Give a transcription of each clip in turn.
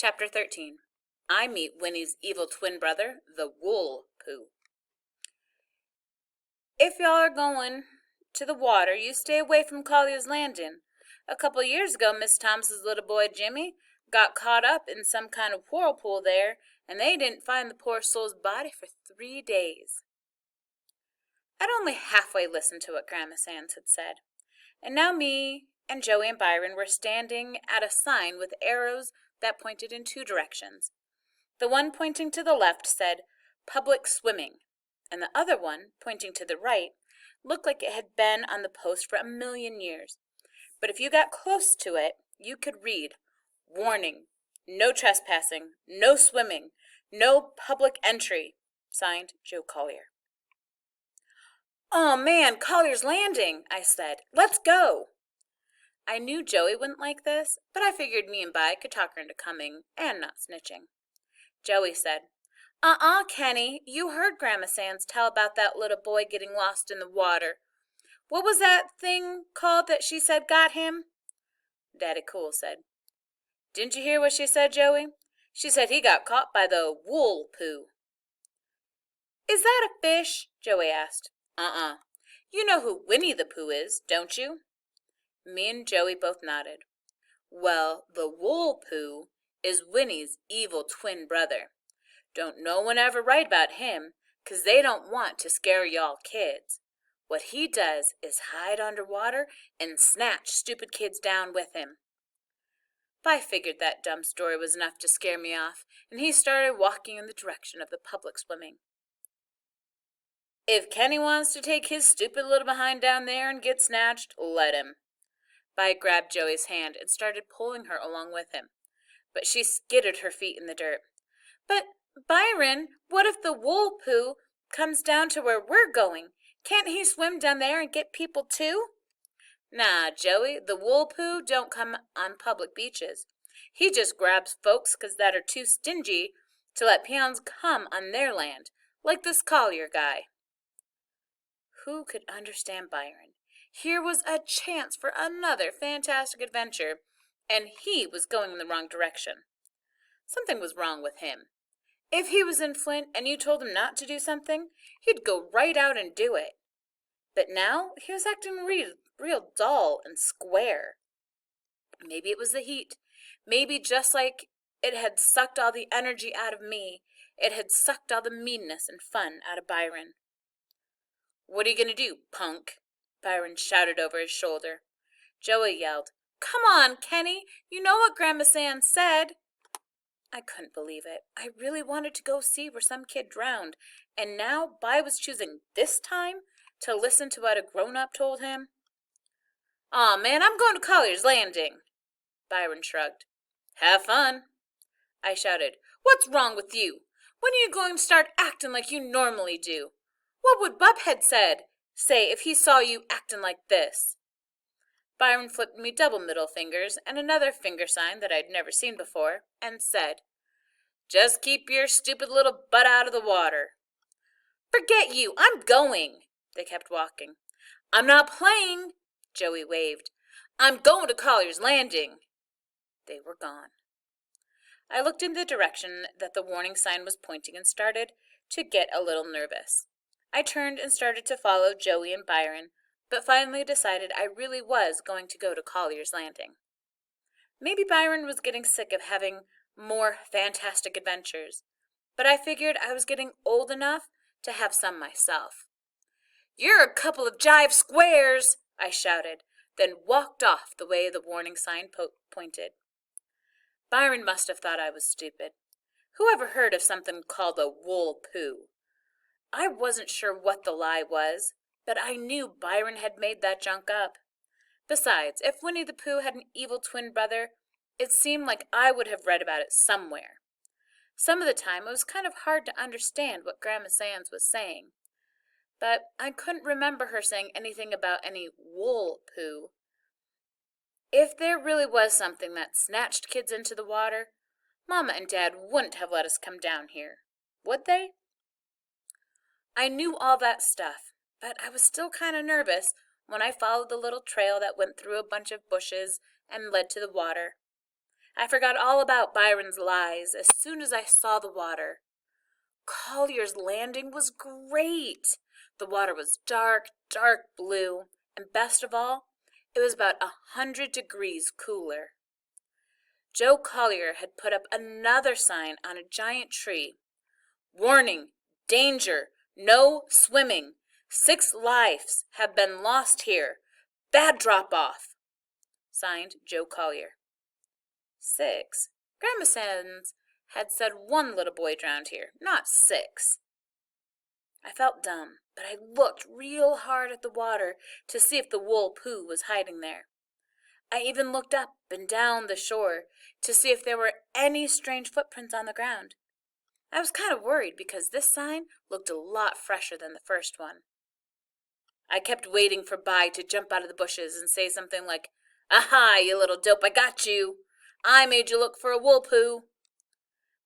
Chapter 13. I meet Winnie's evil twin brother, the Wool Pooh. If y'all are going to the water, you stay away from Collier's Landing. A couple years ago, Miss Thomas's little boy Jimmy got caught up in some kind of whirlpool there, and they didn't find the poor soul's body for 3 days. I'd only halfway listened to what Grandma Sands had said, and now me and Joey and Byron were standing at a sign with arrows that pointed in 2 directions. The one pointing to the left said, "Public Swimming," and the other one, pointing to the right, looked like it had been on the post for 1,000,000 years. But if you got close to it, you could read, "Warning, no trespassing, no swimming, no public entry," signed Joe Collier. "Oh man, Collier's Landing," I said. "Let's go." I knew Joey wouldn't like this, but I figured me and Bi could talk her into coming and not snitching. Joey said, Kenny, you heard Grandma Sands tell about that little boy getting lost in the water. What was that thing called that she said got him?" Daddy Cool said, "Didn't you hear what she said, Joey? She said he got caught by the Wool Pooh." "Is that a fish?" Joey asked. You know who Winnie the Pooh is, don't you?" Me and Joey both nodded. "Well, the Wool Pooh is Winnie's evil twin brother. Don't no one ever write about him, 'cause they don't want to scare y'all kids. What he does is hide underwater and snatch stupid kids down with him." I figured that dumb story was enough to scare me off, and he started walking in the direction of the public swimming. "If Kenny wants to take his stupid little behind down there and get snatched, let him." Vi grabbed Joey's hand and started pulling her along with him, but she skidded her feet in the dirt. "But, Byron, what if the Wool Pooh comes down to where we're going? Can't he swim down there and get people too?" "Nah, Joey, the Wool Pooh don't come on public beaches. He just grabs folks 'cause that are too stingy to let peons come on their land, like this Collier guy." Who could understand Byron? Here was a chance for another fantastic adventure, and he was going in the wrong direction. Something was wrong with him. If he was in Flint and you told him not to do something, he'd go right out and do it. But now he was acting real dull and square. Maybe it was the heat. Maybe just like it had sucked all the energy out of me, it had sucked all the meanness and fun out of Byron. "What are you going to do, punk?" Byron shouted over his shoulder. Joey yelled, "Come on, Kenny! You know what Grandma Sands said!" I couldn't believe it. I really wanted to go see where some kid drowned, and now Bi was choosing this time to listen to what a grown-up told him. "Aw, man, I'm going to Collier's Landing." Byron shrugged. "Have fun." I shouted, "What's wrong with you? When are you going to start acting like you normally do? What would Bubhead say if he saw you acting like this?" Byron flipped me double middle fingers and another finger sign that I'd never seen before, and said, "Just keep your stupid little butt out of the water." "Forget you, I'm going." They kept walking. "I'm not playing," Joey waved. "I'm going to Collier's Landing." They were gone. I looked in the direction that the warning sign was pointing and started to get a little nervous. I turned and started to follow Joey and Byron, but finally decided I really was going to go to Collier's Landing. Maybe Byron was getting sick of having more fantastic adventures, but I figured I was getting old enough to have some myself. "You're a couple of jive squares," I shouted, then walked off the way the warning sign pointed. Byron must have thought I was stupid. Who ever heard of something called a Wool Pooh? I wasn't sure what the lie was, but I knew Byron had made that junk up. Besides, if Winnie the Pooh had an evil twin brother, it seemed like I would have read about it somewhere. Some of the time it was kind of hard to understand what Grandma Sands was saying, but I couldn't remember her saying anything about any Wool Pooh. If there really was something that snatched kids into the water, Mama and Dad wouldn't have let us come down here, would they? I knew all that stuff, but I was still kind of nervous when I followed the little trail that went through a bunch of bushes and led to the water. I forgot all about Byron's lies as soon as I saw the water. Collier's Landing was great. The water was dark, dark blue, and best of all, it was about 100 degrees cooler. Joe Collier had put up another sign on a giant tree. Warning, danger, no swimming. 6 lives have been lost here. Bad drop-off. Signed, Joe Collier. 6? Grandma Sands had said 1 little boy drowned here, not 6. I felt dumb, but I looked real hard at the water to see if the wool poo was hiding there. I even looked up and down the shore to see if there were any strange footprints on the ground. I was kind of worried because this sign looked a lot fresher than the first one. I kept waiting for Bi to jump out of the bushes and say something like, "Aha, you little dope, I got you. I made you look for a wool poo."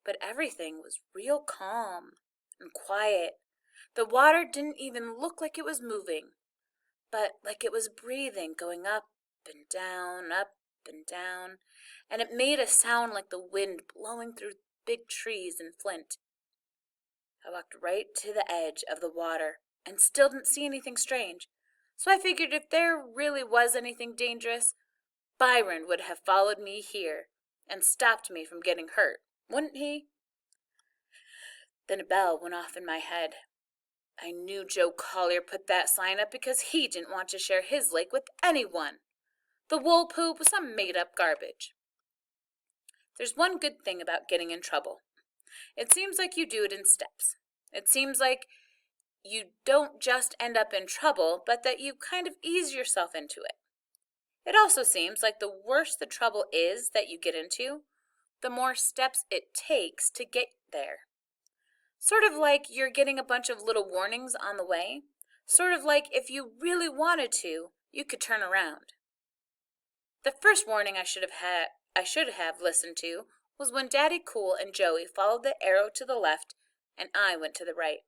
But everything was real calm and quiet. The water didn't even look like it was moving, but like it was breathing, going up and down, and it made a sound like the wind blowing through big trees in Flint. I walked right to the edge of the water and still didn't see anything strange, so I figured if there really was anything dangerous, Byron would have followed me here and stopped me from getting hurt, wouldn't he? Then a bell went off in my head. I knew Joe Collier put that sign up because he didn't want to share his lake with anyone. The wool poop was some made-up garbage. There's one good thing about getting in trouble. It seems like you do it in steps. It seems like you don't just end up in trouble, but that you kind of ease yourself into it. It also seems like the worse the trouble is that you get into, the more steps it takes to get there. Sort of like you're getting a bunch of little warnings on the way. Sort of like if you really wanted to, you could turn around. The first warning I should have listened to was when Daddy Cool and Joey followed the arrow to the left and I went to the right.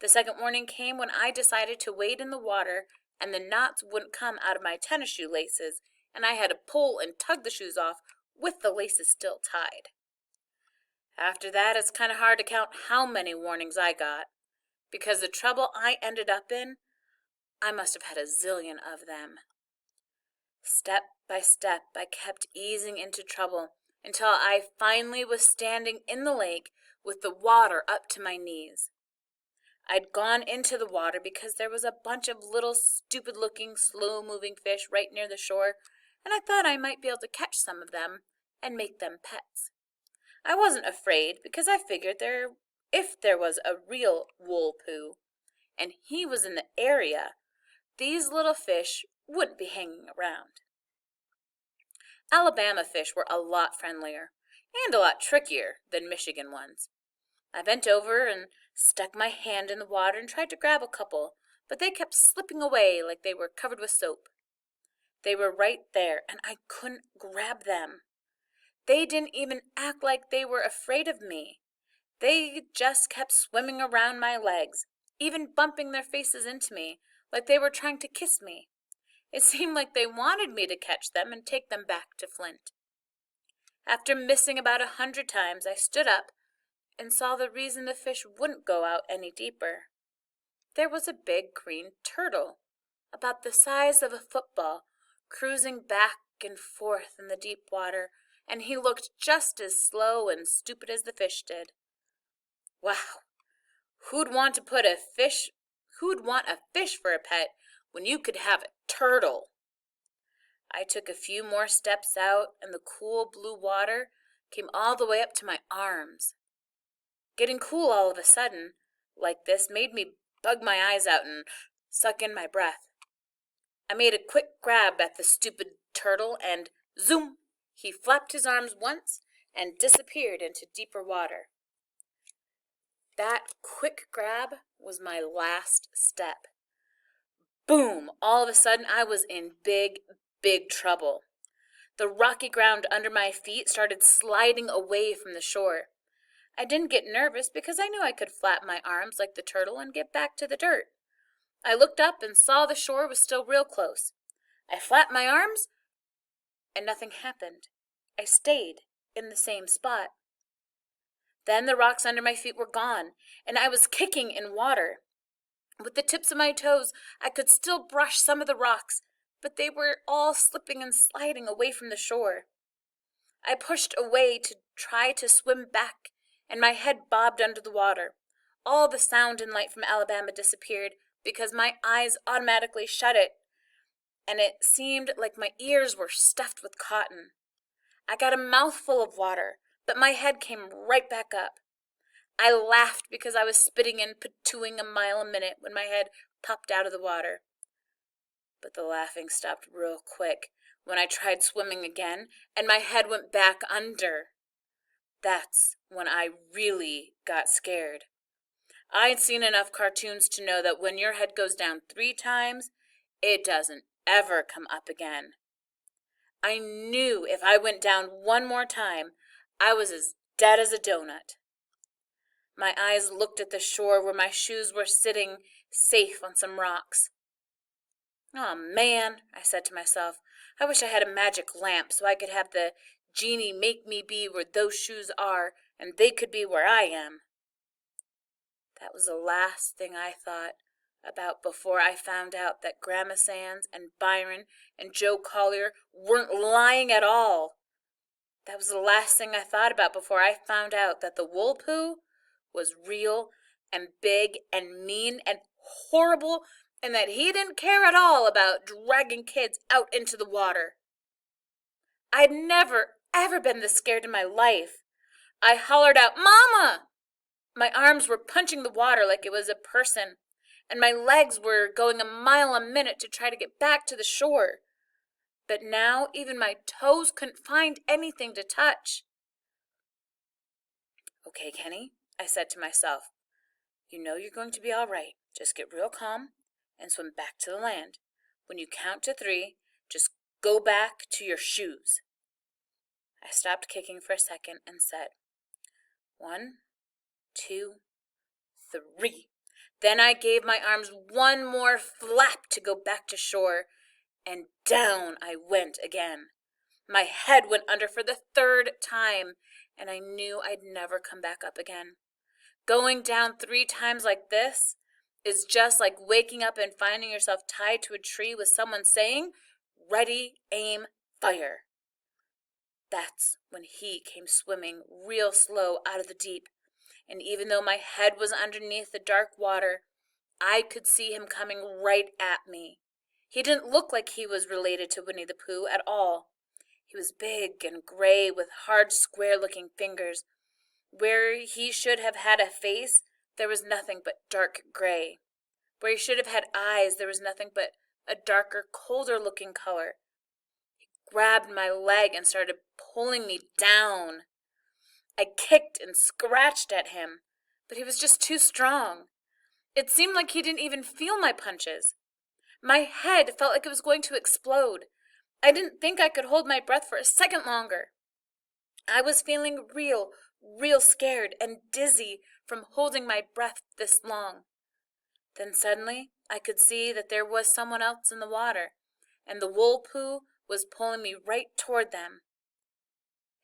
The second warning came when I decided to wade in the water and the knots wouldn't come out of my tennis shoe laces and I had to pull and tug the shoes off with the laces still tied. After that, it's kind of hard to count how many warnings I got, because the trouble I ended up in, I must have had a zillion of them. Step by step, I kept easing into trouble until I finally was standing in the lake with the water up to my knees. I'd gone into the water because there was a bunch of little stupid-looking, slow-moving fish right near the shore, and I thought I might be able to catch some of them and make them pets. I wasn't afraid because I figured if there was a real wool poo and he was in the area, these little fish wouldn't be hanging around. Alabama fish were a lot friendlier and a lot trickier than Michigan ones. I bent over and stuck my hand in the water and tried to grab a couple, but they kept slipping away like they were covered with soap. They were right there, and I couldn't grab them. They didn't even act like they were afraid of me. They just kept swimming around my legs, even bumping their faces into me, like they were trying to kiss me. It seemed like they wanted me to catch them and take them back to Flint. After missing about 100 times, I stood up and saw the reason the fish wouldn't go out any deeper. There was a big green turtle, about the size of a football, cruising back and forth in the deep water, and he looked just as slow and stupid as the fish did. Wow, who'd want a fish for a pet when you could have a turtle? I took a few more steps out, and the cool blue water came all the way up to my arms. Getting cool all of a sudden, like this, made me bug my eyes out and suck in my breath. I made a quick grab at the stupid turtle, and zoom! He flapped his arms once and disappeared into deeper water. That quick grab was my last step. Boom! All of a sudden, I was in big, big trouble. The rocky ground under my feet started sliding away from the shore. I didn't get nervous because I knew I could flap my arms like the turtle and get back to the dirt. I looked up and saw the shore was still real close. I flapped my arms, and nothing happened. I stayed. in the same spot. Then the rocks under my feet were gone, and I was kicking in water. With the tips of my toes, I could still brush some of the rocks, but they were all slipping and sliding away from the shore. I pushed away to try to swim back, and my head bobbed under the water. All the sound and light from Alabama disappeared because my eyes automatically shut it, and it seemed like my ears were stuffed with cotton. I got a mouthful of water, but my head came right back up. I laughed because I was spitting and patooing a mile a minute when my head popped out of the water. But the laughing stopped real quick when I tried swimming again, and my head went back under. That's when I really got scared. I'd seen enough cartoons to know that when your head goes down 3 times, it doesn't ever come up again. I knew if I went down one more time, I was as dead as a donut. My eyes looked at the shore where my shoes were sitting safe on some rocks. "Oh, man," I said to myself, "I wish I had a magic lamp so I could have the genie make me be where those shoes are and they could be where I am." That was the last thing I thought about before I found out that Grandma Sands and Byron and Joe Collier weren't lying at all. That was the last thing I thought about before I found out that the Woolpoo was real and big and mean and horrible, and that he didn't care at all about dragging kids out into the water. I'd never, ever been this scared in my life. I hollered out, "Mama!" My arms were punching the water like it was a person, and my legs were going a mile a minute to try to get back to the shore. But now even my toes couldn't find anything to touch. "Okay, Kenny," I said to myself, "you know you're going to be all right. Just get real calm and swim back to the land. When you count to 3, just go back to your shoes." I stopped kicking for a second and said, 1, 2, 3. Then I gave my arms one more flap to go back to shore, and down I went again. My head went under for the 3rd time, and I knew I'd never come back up again. Going down 3 times like this is just like waking up and finding yourself tied to a tree with someone saying, "Ready, aim, fire." That's when he came swimming real slow out of the deep, and even though my head was underneath the dark water, I could see him coming right at me. He didn't look like he was related to Winnie the Pooh at all. He was big and gray with hard, square-looking fingers. Where he should have had a face, there was nothing but dark gray. Where he should have had eyes, there was nothing but a darker, colder-looking color. He grabbed my leg and started pulling me down. I kicked and scratched at him, but he was just too strong. It seemed like he didn't even feel my punches. My head felt like it was going to explode. I didn't think I could hold my breath for a second longer. I was feeling real scared and dizzy from holding my breath this long. Then suddenly I could see that there was someone else in the water, and the Woolpoo was pulling me right toward them.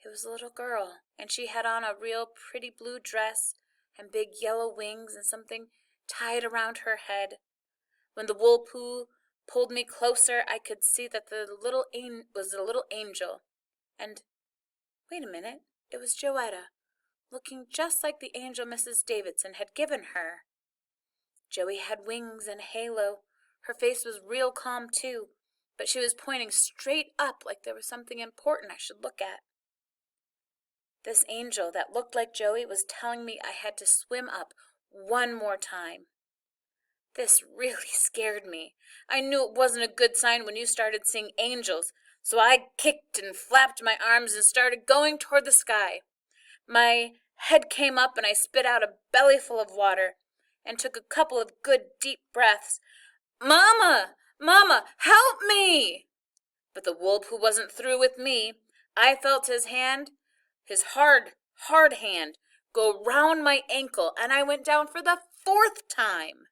It was a little girl, and she had on a real pretty blue dress and big yellow wings and something tied around her head. When the Woolpoo pulled me closer, I could see that the was a little angel. And, wait a minute, it was Joetta, looking just like the angel Mrs. Davidson had given her. Joey had wings and halo. Her face was real calm, too, but she was pointing straight up like there was something important I should look at. This angel that looked like Joey was telling me I had to swim up one more time. This really scared me. I knew it wasn't a good sign when you started seeing angels, so I kicked and flapped my arms and started going toward the sky. My head came up and I spit out a bellyful of water and took a couple of good deep breaths. "Mama! Mama, help me!" But the wolf who wasn't through with me, I felt his hard hand, go round my ankle, and I went down for the 4th time.